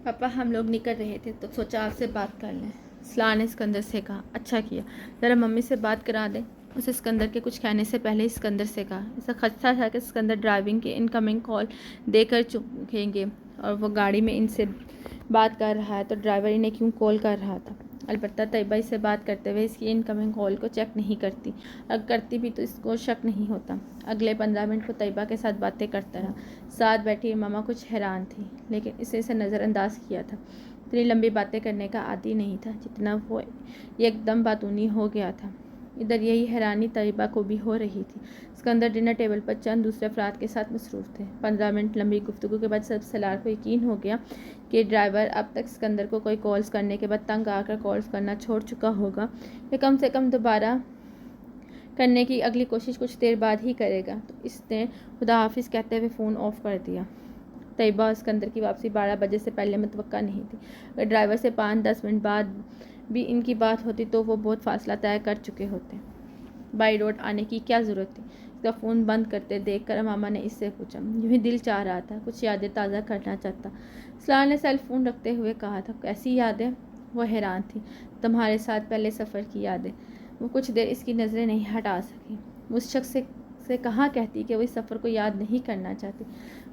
पापा हम लोग निकल रहे थे तो सोचा आपसे बात कर लें। सलाह ने सिकंदर से कहा। अच्छा किया, ज़रा मम्मी से बात करा दें। उसे सिकंदर के कुछ कहने से पहले ही सिकंदर से कहा। ऐसा खदशा था कि सिकंदर ड्राइविंग के इनकमिंग कॉल देकर चुकेंगे और वो गाड़ी में इनसे बात कर रहा है तो ड्राइवर इन्हें क्यों कॉल कर रहा था। अलबत्ता तैयबा से बात करते हुए इसकी इनकमिंग कॉल को चेक नहीं करती, अगर करती भी तो इसको शक नहीं होता। अगले 15 मिनट को तैयबा के साथ बातें करता रहा। साथ बैठी मामा कुछ हैरान थी, लेकिन इसे नज़रअंदाज किया था। इतनी लंबी बातें करने का आदी नहीं था जितना वो एकदम बातूनी हो गया था। इधर यही हैरानी तैयबा को भी हो रही थी। सिकंदर डिनर टेबल पर चंद दूसरे अफराद के साथ मसरूफ़ थे। 15 मिनट लंबी गुफ्तगू के बाद सब सलार को यकीन हो गया कि ड्राइवर अब तक सिकंदर को कोई कॉल्स करने के बाद तंग आकर कॉल्स करना छोड़ चुका होगा, या कम से कम दोबारा करने की अगली कोशिश कुछ देर बाद ही करेगा। तो इसने खुदा हाफिज़ कहते हुए फ़ोन ऑफ कर दिया। तैयबा और सिकंदर की वापसी 12 बजे से पहले मुतवक्का नहीं थी। अगर ड्राइवर से 5-10 मिनट बाद भी इनकी बात होती तो वो बहुत फासला तय कर चुके होते। बाई रोड आने की क्या ज़रूरत थी। इसका फ़ोन बंद करते देखकर मामा ने इससे पूछा। यूँ ही दिल चाह रहा था, कुछ यादें ताज़ा करना चाहता। सलार ने सेल फ़ोन रखते हुए कहा था। कैसी यादें? वो हैरान थी। तुम्हारे साथ पहले सफ़र की यादें। वो कुछ देर इसकी नज़रें नहीं हटा सकी। उस शख्स से कहाँ कहती कि वो इस सफ़र को याद नहीं करना चाहती।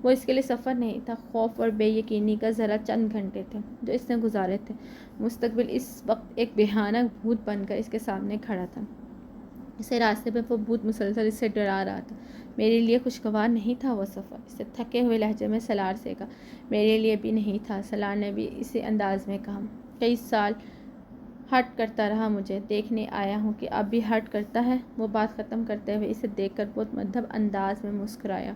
वो इसके लिए सफ़र नहीं था, खौफ और बेयकीनी का ज़रा चंद घंटे थे जो इसने गुजारे थे। मुस्तकबिल इस वक्त एक भयानक भूत बनकर इसके सामने खड़ा था। इसे रास्ते में वो भूत मुसलसल इससे डरा रहा था। मेरे लिए खुशगवार नहीं था वो सफ़र, इसे थके हुए लहजे में सलार से कहा। मेरे लिए भी नहीं था, सलार ने भी इसी अंदाज में कहा। कई साल हर्ट करता रहा, मुझे देखने आया हूँ कि अब भी हर्ट करता है। वो बात ख़त्म करते हुए इसे देखकर बहुत मद्दब अंदाज में मुस्कुराया।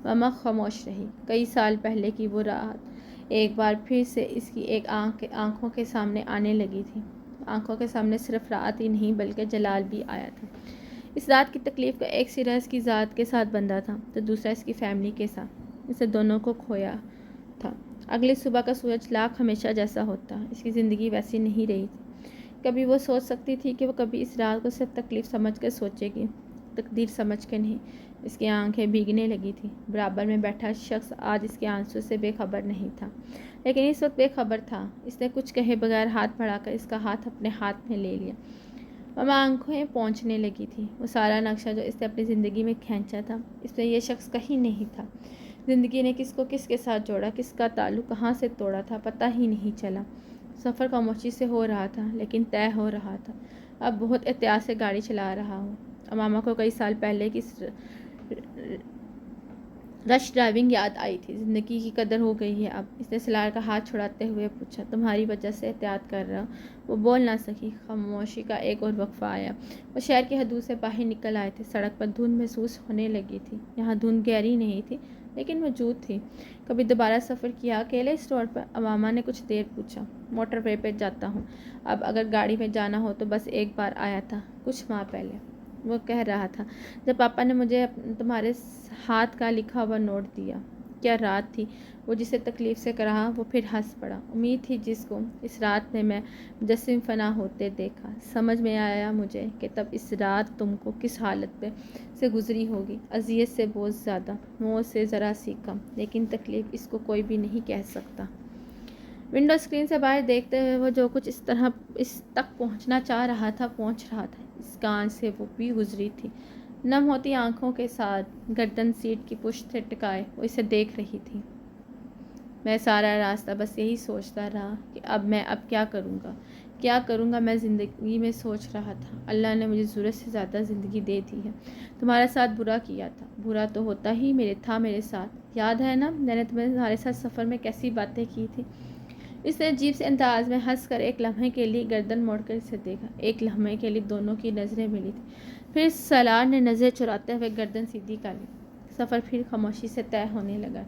मामा खामोश रही। कई साल पहले की वो रात एक बार फिर से इसकी एक आंखों के सामने आने लगी थी। आंखों के सामने सिर्फ रात ही नहीं बल्कि जलाल भी आया था। इस रात की तकलीफ़ का एक सिरा इसकी ज़ात के साथ बंधा था तो दूसरा इसकी फैमिली के साथ। इसे दोनों को खोया था। अगली सुबह का सूरज लाख हमेशा जैसा होता, इसकी ज़िंदगी वैसी नहीं रही थी। कभी वो सोच सकती थी कि वो कभी इस रात को सिर्फ तकलीफ़ समझ कर सोचेगी, तकदीर समझ के नहीं। इसकी आंखें भीगने लगी थी। बराबर में बैठा शख्स आज इसके आंसू से बेखबर नहीं था, लेकिन इस वक्त बेखबर था। इसने कुछ कहे बगैर हाथ बढ़ाकर इसका हाथ अपने हाथ में ले लिया। मामा आंखें पहुँचने लगी थी। वो सारा नक्शा जो इसने अपनी ज़िंदगी में खींचा था, इसमें यह शख्स कहीं नहीं था। ज़िंदगी ने किसको किसके साथ जोड़ा, किसका ताल्लुक कहाँ से तोड़ा था, पता ही नहीं चला। सफ़र खामोशी से हो रहा था, लेकिन तय हो रहा था। अब बहुत एहतियात से गाड़ी चला रहा हूँ। मामा को कई साल पहले की रश ड्राइविंग याद आई थी। ज़िंदगी की कदर हो गई है अब। इसने सलार का हाथ छुड़ाते हुए पूछा। तुम्हारी वजह से एहतियात कर रहा हूँ। वो बोल ना सकी। खामोशी का एक और वक्फा आया। वो शहर की हदूद से बाहर निकल आए थे। सड़क पर धुंध महसूस होने लगी थी। यहाँ धुंध गहरी नहीं थी, लेकिन मौजूद थी। कभी दोबारा सफ़र किया अकेले इस रोड पर? अमामा ने कुछ देर पूछा। मोटर वे पर जाता हूँ। अब अगर गाड़ी में जाना हो तो बस एक बार आया था, कुछ माह पहले। वो कह रहा था, जब पापा ने मुझे तुम्हारे हाथ का लिखा हुआ नोट दिया। क्या रात थी वो, जिसे तकलीफ़ से कहा। वो फिर हंस पड़ा। उम्मीद थी जिसको इस रात में मैं मुजस्सिम फना होते देखा। समझ में आया मुझे कि तब इस रात तुमको किस हालत पे से गुजरी होगी। अज़ियत से बहुत ज़्यादा, मौत से ज़रा सी कम, लेकिन तकलीफ़ इसको कोई भी नहीं कह सकता। विंडो स्क्रीन से बाहर देखते हुए वो जो कुछ इस तक पहुंचना चाह रहा था पहुंच रहा था। इस कान से वो भी गुजरी थी। नम होती आंखों के साथ गर्दन सीट की पुश्त से टिकाए वो इसे देख रही थी। मैं सारा रास्ता बस यही सोचता रहा कि अब क्या करूँगा। मैं ज़िंदगी में सोच रहा था, अल्लाह ने मुझे ज़रूरत से ज़्यादा ज़िंदगी दे दी है। तुम्हारे साथ बुरा किया था, बुरा तो होता ही मेरे साथ। याद है ना मैंने तुम्हारे साथ सफ़र में कैसी बातें की थी। इसने अजीब से अंदाज में हंसकर एक लम्हे के लिए गर्दन मोड़कर इसे देखा। एक लम्हे के लिए दोनों की नज़रें मिली थी। फिर सलार ने नज़र चुराते हुए गर्दन सीधी कर ली। सफ़र फिर खामोशी से तय होने लगा।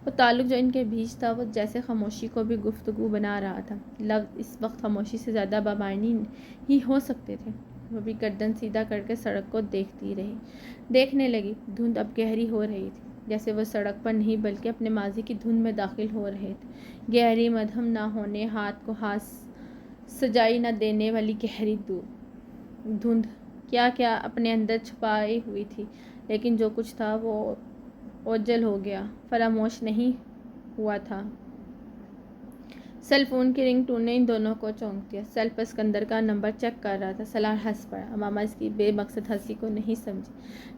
वो ताल्लुक जो इनके बीच था वो जैसे खामोशी को भी गुफ्तगू बना रहा था। लफ्ज़ इस वक्त खामोशी से ज़्यादा बामायनी ही हो सकते थे। वो भी गर्दन सीधा करके सड़क को देखती रही, देखने लगी। धुंध अब गहरी हो रही थी, जैसे वो सड़क पर नहीं बल्कि अपने माजी की धुन में दाखिल हो रहे थे। गहरी मध्यम ना होने, हाथ को हाथ सजाई न देने वाली गहरी धुंध क्या क्या अपने अंदर छुपाई हुई थी, लेकिन जो कुछ था वो ओझल हो गया, फरामोश नहीं हुआ था। सेल फोन की रिंग टोन ने इन दोनों को चौंक दिया। सेल पर सिकंदर का नंबर चेक कर रहा था। सलार हंस पड़ा। मामा इसकी बेमकसद हंसी को नहीं समझी।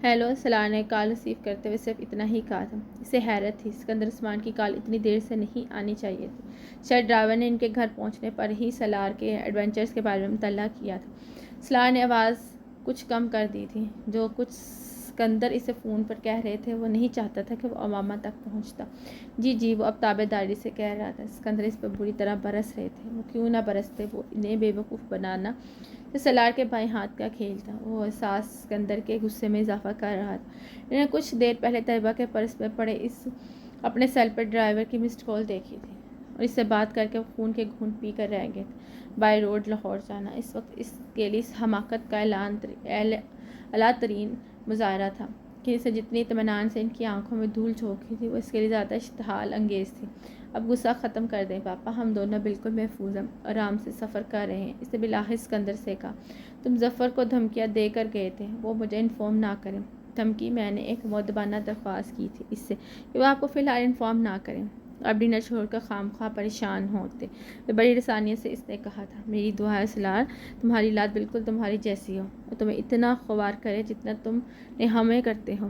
हेलो, सलार ने कॉल रिसीव करते हुए सिर्फ इतना ही कहा था। इसे हैरत थी, सिकंदर उस्मान की कॉल इतनी देर से नहीं आनी चाहिए थी। शायद ड्राइवर ने इनके घर पहुंचने पर ही सलार के एडवेंचर्स के बारे में मुतल्ला किया था। सलार ने आवाज़ कुछ कम कर दी थी। जो कुछ सिकंदर इसे फ़ोन पर कह रहे थे वो नहीं चाहता था कि वो मामा तक पहुंचता। जी वो अब ताबेदारी से कह रहा था। सिकंदर इस पर बुरी तरह बरस रहे थे। वो क्यों ना बरसते, वो इन्हें बेवकूफ़ बनाना तो सलार के बाएं हाथ का खेल था। वो एहसास सिकंदर के गुस्से में इजाफा कर रहा था। इन्हें कुछ देर पहले तैयबा के पर्स में पड़े इस अपने सेल पर ड्राइवर की मिस्ड कॉल देखी थी और इससे बात करके वो खून के घूंट पी कर रह गए थे। बाई रोड लाहौर जाना इस वक्त इसके लिए हमाकत का अला तरीन मुजाहरा था कि इसे जितनी इत्मीनान से इनकी आंखों में धूल झोंकी थी वो इसके लिए ज़्यादा इश्तहाल अंगेज़ थी। अब गुस्सा ख़त्म कर दें पापा, हम दोनों बिल्कुल महफूज हैं, आराम से सफ़र कर रहे हैं। इसने बिलाहिर सिकंदर से कहा। तुम जफ़र को धमकियाँ दे कर गए थे, वो मुझे इन्फॉर्म ना करें। धमकी? मैंने एक मुअद्दबाना दरख्वास्त की थी इससे कि वो आपको फ़िलहाल इन्फॉर्म ना करें। अब डिनर छोड़कर खामख्वाह परेशान होते। वे बड़ी रसानियत से इसने कहा था। मेरी दुआ है सलार, तुम्हारी लाद बिल्कुल तुम्हारी जैसी हो और तुम्हें इतना ख्वार करे जितना तुमने हमें करते हो।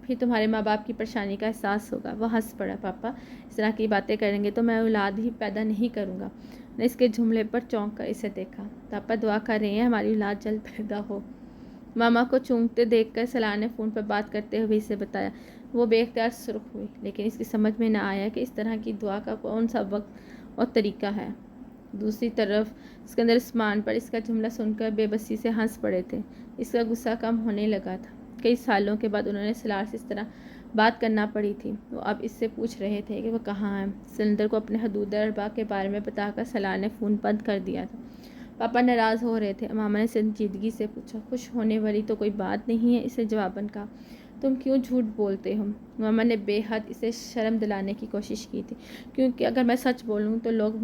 फिर तुम्हारे माँ बाप की परेशानी का एहसास होगा। वह हंस पड़ा। पापा, इस तरह की बातें करेंगे तो मैं औलाद ही पैदा नहीं करूँगा। ने इसके जुमले पर चौंक कर इसे देखा। पापा दुआ कर रहे हैं हमारी औलाद जल्द पैदा हो। मामा को चूमते देखकर सलार ने फ़ोन पर बात करते हुए इसे बताया। वो बेख्तियार सुर्ख हुई, लेकिन इसकी समझ में न आया कि इस तरह की दुआ का कौन सा वक्त और तरीका है। दूसरी तरफ सिकंदर उस्मान पर इसका जुमला सुनकर बेबसी से हंस पड़े थे। इसका गुस्सा कम होने लगा था। कई सालों के बाद उन्होंने सलार से इस तरह बात करना पड़ी थी। वो अब इससे पूछ रहे थे कि वह कहाँ है। सिकंदर को अपने हदूद अरबा के बारे में बताकर सलार ने फ़ोन बंद कर दिया था। पापा नाराज़ हो रहे थे। मामा ने संजीदगी से पूछा। खुश होने वाली तो कोई बात नहीं है, इसे जवाबन कहा। तुम क्यों झूठ बोलते हो? मामा ने बेहद इसे शर्म दिलाने की कोशिश की थी, क्योंकि अगर मैं सच बोलूं तो लोग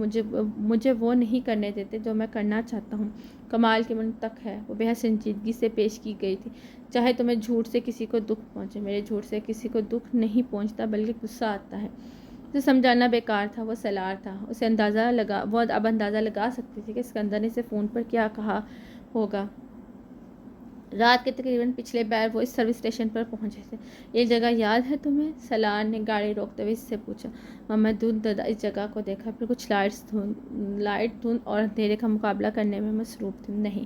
मुझे वो नहीं करने देते जो मैं करना चाहता हूँ। कमाल की मंतक है, वो बेहद संजीदगी से पेश की गई थी। चाहे तुम्हें झूठ से किसी को दुख पहुँचे, मेरे झूठ से किसी को दुख नहीं पहुँचता, बल्कि गुस्सा आता है। उसे समझाना बेकार था। वो सलार था। वो अब अंदाज़ा लगा सकती थी कि सिकंदर ने इसे फ़ोन पर क्या कहा होगा। रात के तकरीबन पिछले पैर वो इस सर्विस स्टेशन पर पहुंचे थे। ये जगह याद है तुम्हें? सलार ने गाड़ी रोकते हुए इससे पूछा। मामा दूध ददा इस जगह को देखा, फिर कुछ लाइट धुंध और अंधेरे का मुकाबला करने में मसरूफ़ थी। नहीं,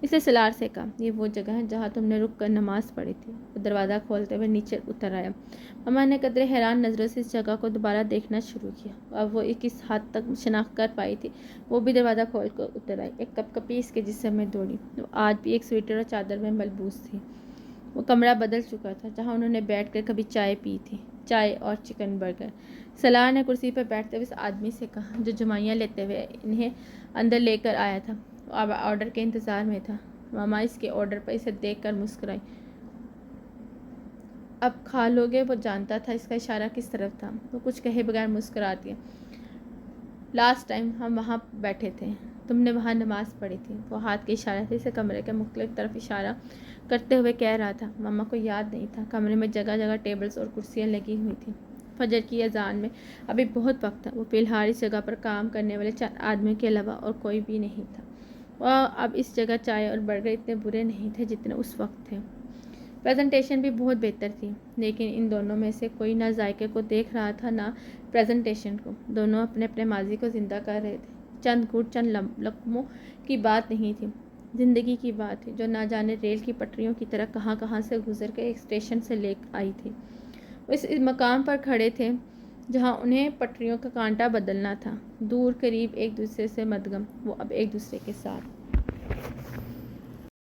इसलिए सलार से कहा, ये वो जगह है जहाँ तुमने रुक कर नमाज़ पढ़ी थी। वो दरवाज़ा खोलते हुए नीचे उतर आया। मामा ने कदरे हैरान नज़रों से इस जगह को दोबारा देखना शुरू किया। अब वो किस हद तक शनाख्त कर पाई थी। वो भी दरवाज़ा खोल कर उतर आई। एक कपकपी इसके जिस्म में दौड़ी। वो आज भी एक स्वेटर और चादर में मलबूस थी। वो कमरा बदल चुका था जहाँ उन्होंने बैठकर कभी चाय पी थी, चाय और चिकन बर्गर। सलार ने कुर्सी पर बैठते हुए इस आदमी से कहा जो जुमाइयाँ लेते हुए इन्हें अंदर लेकर आया था। अब ऑर्डर के इंतज़ार में था। मामा इसके ऑर्डर पर इसे देखकर मुस्कुराई। अब खा लोगे? वो जानता था इसका इशारा किस तरफ था। वो कुछ कहे बगैर मुस्कुरा दिया। लास्ट टाइम हम वहाँ बैठे थे, तुमने वहाँ नमाज़ पढ़ी थी। वो हाथ के इशारे से इसे कमरे के मुख्तलिफ तरफ इशारा करते हुए कह रहा था। मामा को याद नहीं था। कमरे में जगह जगह टेबल्स और कुर्सियाँ लगी हुई थी। फजर की अजान में अभी बहुत वक्त था। वो फ़िलहाल इस जगह पर काम करने वाले 4 आदमियों के अलावा और कोई भी नहीं था। और अब इस जगह चाय और बर्गर इतने बुरे नहीं थे जितने उस वक्त थे। प्रेजेंटेशन भी बहुत बेहतर थी, लेकिन इन दोनों में से कोई ना जायके को देख रहा था ना प्रेजेंटेशन को। दोनों अपने अपने माजी को ज़िंदा कर रहे थे। चंद घूट चंद लम्हों की बात नहीं थी, ज़िंदगी की बात थी जो ना जाने रेल की पटरियों की तरह कहाँ कहाँ से गुजर के एक स्टेशन से ले आई थी। वो इस मकाम पर खड़े थे जहाँ उन्हें पटरियों का कांटा बदलना था। दूर करीब एक दूसरे से मदगम, वो अब एक दूसरे के साथ।